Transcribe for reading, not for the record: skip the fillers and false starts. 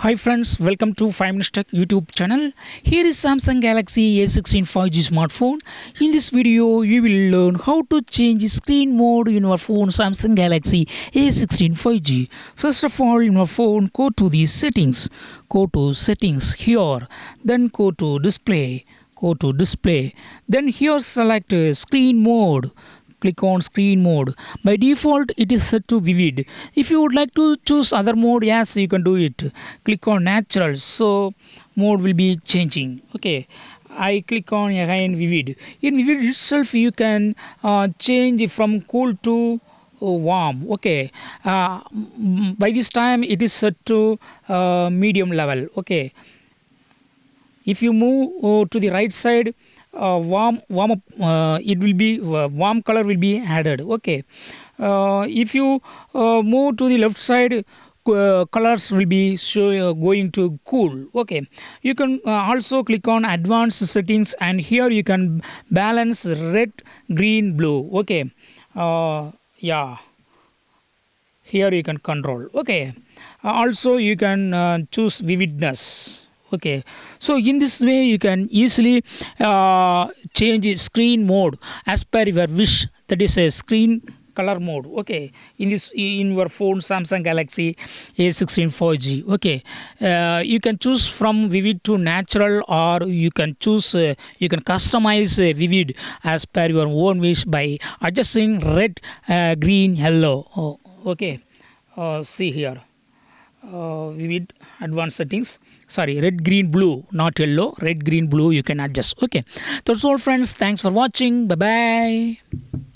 Hi friends, welcome to 5 Minutes Tech YouTube channel. Here is Samsung Galaxy A16 5G smartphone. In this video, you will learn how to change screen mode in your phone Samsung Galaxy A16 5G. First of all, in your phone, go to the settings. Go to settings here. Then go to display. Go to display. Then here select screen mode. Click on screen mode. By default it is set to vivid. If you would like to choose other mode, yes, you can do it. Click on natural, so mode will be changing. Okay, I click on again vivid. In vivid itself you can change from cool to warm. Okay, by this time it is set to medium level. Okay, if you move to the right side, warm up, it will be warm color will be added. Okay, if you move to the left side, colors will be going to cool. Okay, you can also click on advanced settings, and here you can balance red, green, blue. Okay, yeah, here you can control. Okay, also you can choose vividness. Okay, so in this way you can easily change screen mode as per your wish. That is a screen color mode. Okay, in your phone Samsung Galaxy A16 4G. Okay, you can choose from vivid to natural, or you can choose you can customize vivid as per your own wish by adjusting red, green, yellow. Oh, okay, see here. Vivid advanced settings, sorry, red, green, blue, not yellow, red, green, blue, you can adjust. Okay, that's all friends, thanks for watching, bye bye.